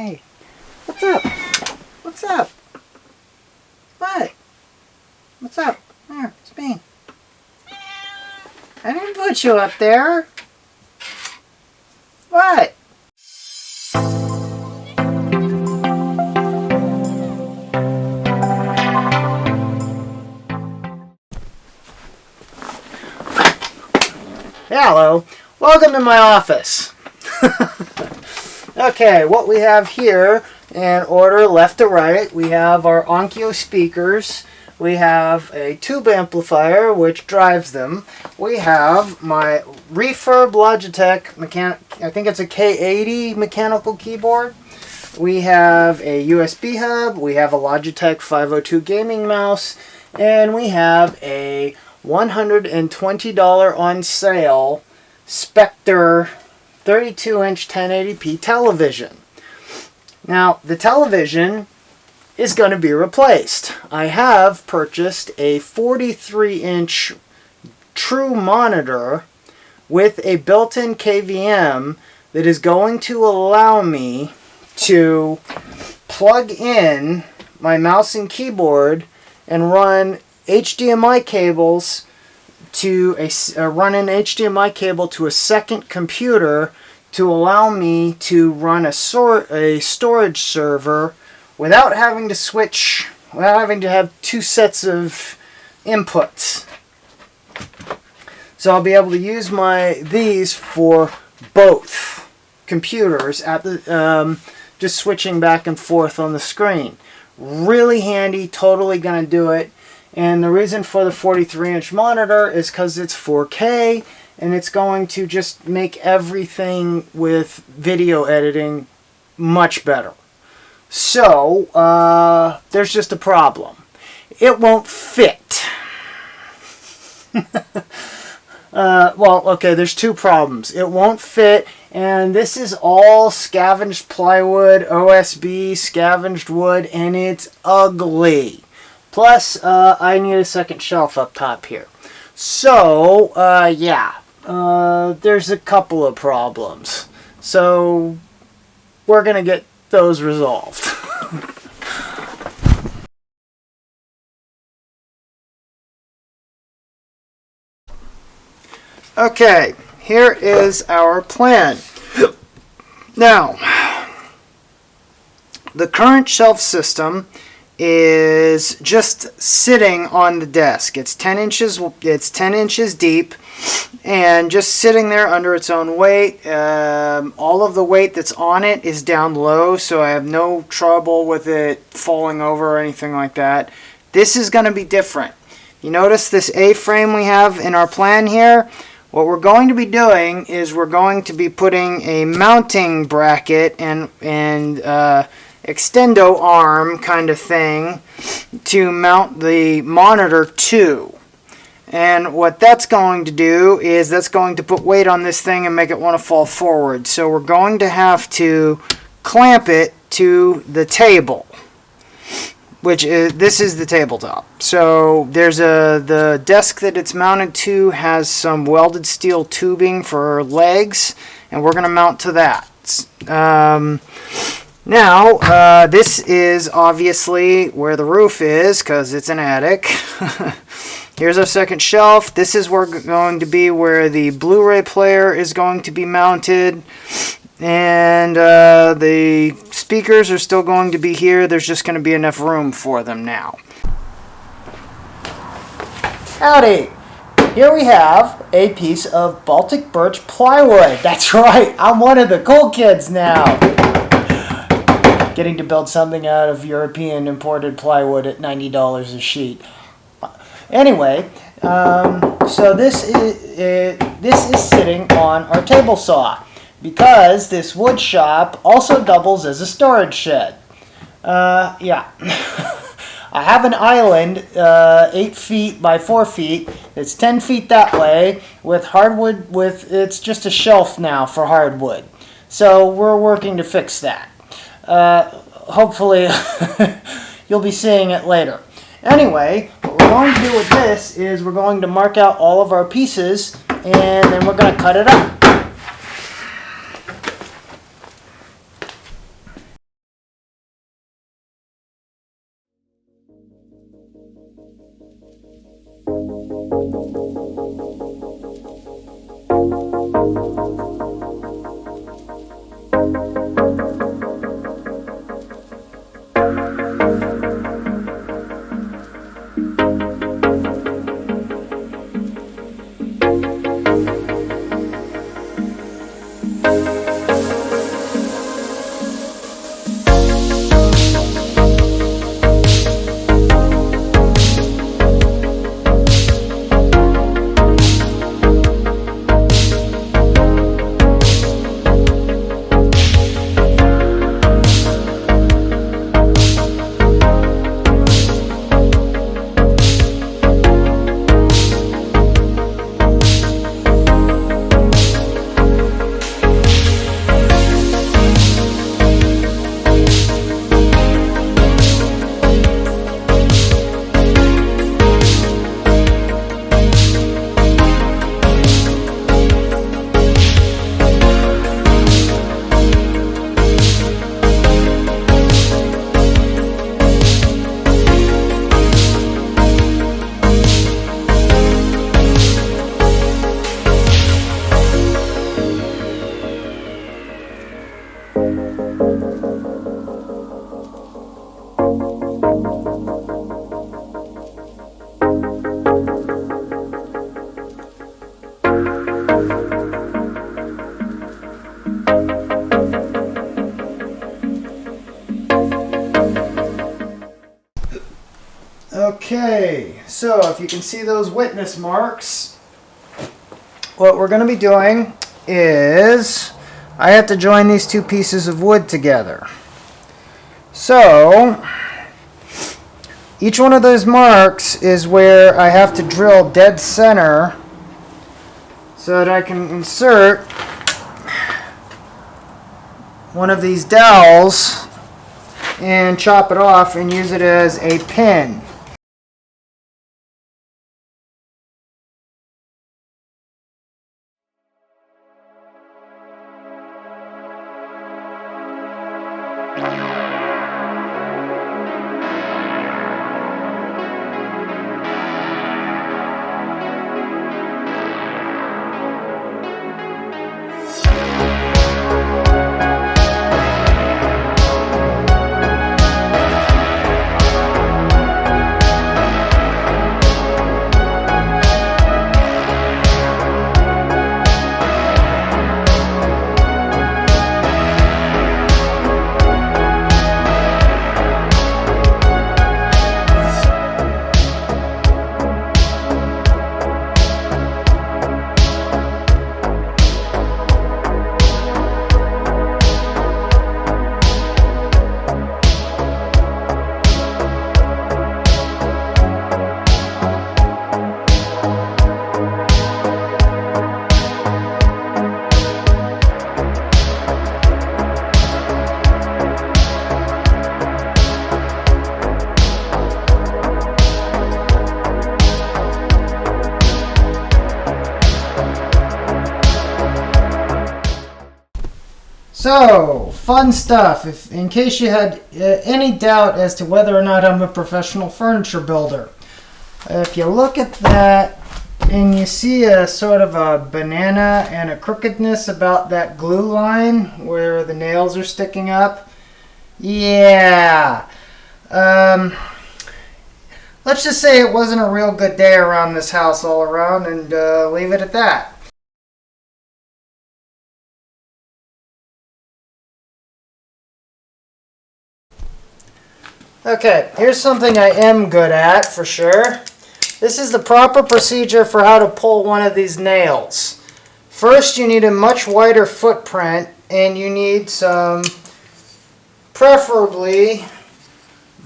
Hey, what's up? What's up? What? What's up? There, it's me. I didn't put you up there. What? Hello. Welcome to my office. Okay, what we have here in order left to right, we have our Onkyo speakers. We have a tube amplifier which drives them. We have my refurb Logitech I think it's a K80 mechanical keyboard. We have a USB hub. We have a Logitech 502 gaming mouse. And we have a $120 on sale Spectre 32-inch 1080p television. Now, the television is going to be replaced. I have purchased a 43-inch true monitor with a built-in KVM that is going to allow me to plug in my mouse and keyboard and run HDMI cables to run an HDMI cable to a second computer to allow me to run a storage server without having to have two sets of inputs. So I'll be able to use these for both computers at the just switching back and forth on the screen. Really handy, totally gonna do it. And the reason for the 43-inch monitor is because it's 4K and it's going to just make everything with video editing much better. So, there's just a problem. It won't fit. Well, okay, there's two problems. It won't fit, and this is all scavenged plywood, OSB, scavenged wood, and it's ugly. Plus, I need a second shelf up top here. So, yeah, there's a couple of problems. So, we're going to get those resolved. Okay, here is our plan. Now, the current shelf system is just sitting on the desk. It's 10 inches deep and just sitting there under its own weight. All of the weight that's on it is down low, so I have no trouble with it falling over or anything like that. This is going to be different. You notice this A-frame we have in our plan here? What we're going to be doing is we're going to be putting a mounting bracket and extendo arm kind of thing to mount the monitor to. And what that's going to do is that's going to put weight on this thing and make it want to fall forward. So we're going to have to clamp it to the table, this is the tabletop. So there's the desk that it's mounted to has some welded steel tubing for legs, and we're going to mount to that. Now, this is obviously where the roof is because it's an attic. Here's our second shelf. This is going to be where the Blu-ray player is going to be mounted. And the speakers are still going to be here. There's just going to be enough room for them now. Howdy! Here we have a piece of Baltic birch plywood. That's right, I'm one of the cool kids now. Getting to build something out of European imported plywood at $90 a sheet. Anyway, so this is sitting on our table saw because this wood shop also doubles as a storage shed. Yeah. I have an island 8 feet by 4 feet. It's 10 feet that way with hardwood. It's just a shelf now for hardwood. So we're working to fix that. Hopefully you'll be seeing it later. Anyway, what we're going to do with this is we're going to mark out all of our pieces and then we're going to cut it up. Okay, so if you can see those witness marks, what we're going to be doing is I have to join these two pieces of wood together. So each one of those marks is where I have to drill dead center so that I can insert one of these dowels and chop it off and use it as a pin. So, fun stuff, in case you had any doubt as to whether or not I'm a professional furniture builder. If you look at that and you see a sort of a banana and a crookedness about that glue line where the nails are sticking up, yeah. Let's just say it wasn't a real good day around this house all around, and leave it at that. Okay, here's something I am good at for sure. This is the proper procedure for how to pull one of these nails. First, you need a much wider footprint, and you need some, preferably,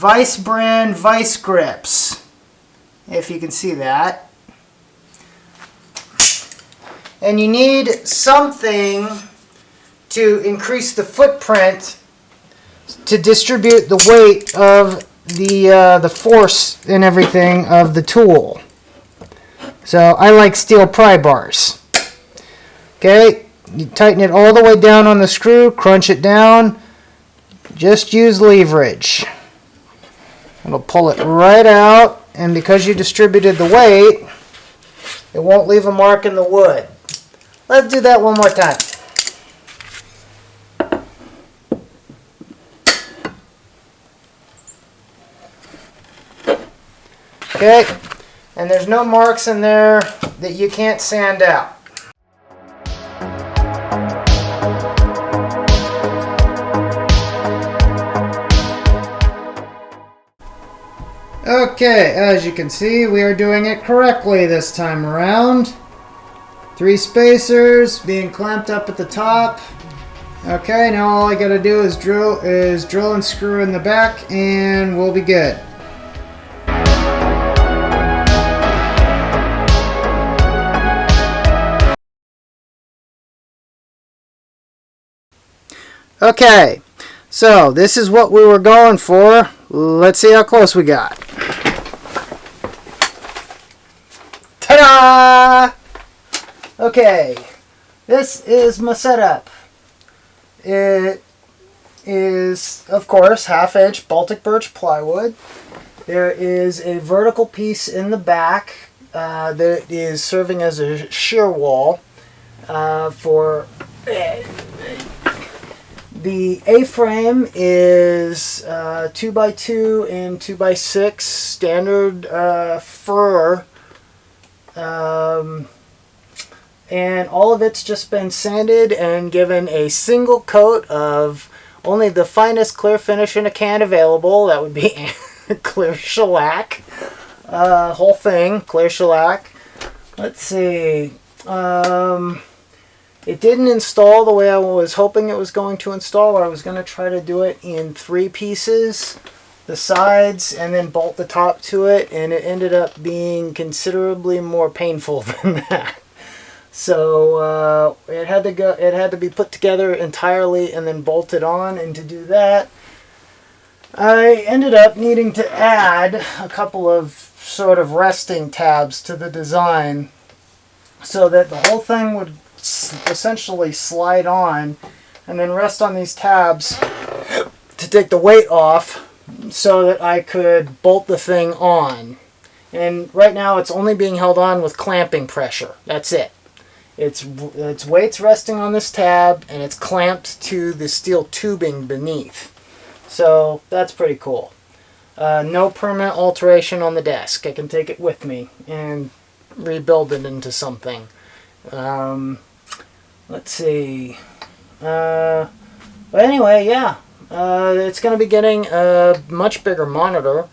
Vice brand vice grips, if you can see that. And you need something to increase the footprint to distribute the weight of the force and everything of the tool. So I like steel pry bars. Okay, you tighten it all the way down on the screw, crunch it down, just use leverage. It'll pull it right out, and because you distributed the weight, it won't leave a mark in the wood. Let's do that one more time. Okay, and there's no marks in there that you can't sand out. Okay, as you can see, we are doing it correctly this time around. 3 spacers being clamped up at the top. Okay, now all I gotta do is drill and screw in the back, and we'll be good. Okay, so this is what we were going for. Let's see how close we got. Ta-da! Okay, this is my setup. It is, of course, half-inch Baltic birch plywood. There is a vertical piece in the back that is serving as a shear wall for... The A-frame is 2x2 and 2x6 standard fir, and all of it's just been sanded and given a single coat of only the finest clear finish in a can available. That would be clear shellac, whole thing clear shellac. Let's see. It didn't install the way I was hoping it was going to install. I was going to try to do it in 3 pieces, the sides, and then bolt the top to it, and it ended up being considerably more painful than that. So it had to be put together entirely and then bolted on, and to do that, I ended up needing to add a couple of sort of resting tabs to the design so that the whole thing would essentially slide on and then rest on these tabs to take the weight off so that I could bolt the thing on. And right now it's only being held on with clamping pressure. That's it. It's weights resting on this tab, and it's clamped to the steel tubing beneath. So that's pretty cool. No permanent alteration on the desk. I can take it with me and rebuild it into something. Let's see. But anyway, yeah. It's going to be getting a much bigger monitor.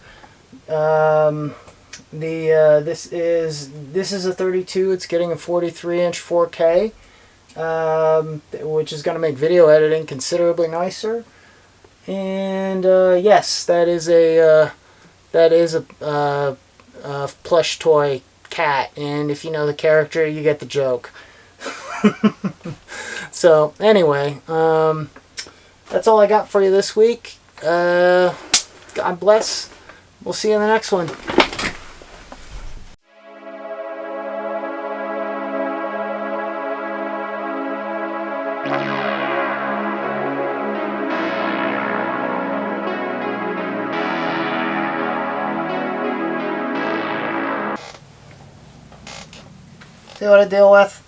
This is a 32. It's getting a 43-inch 4K, which is going to make video editing considerably nicer. And yes, that is a plush toy cat. And if you know the character, you get the joke. So anyway, that's all I got for you this week. God bless. We'll see you in the next one. See what I deal with?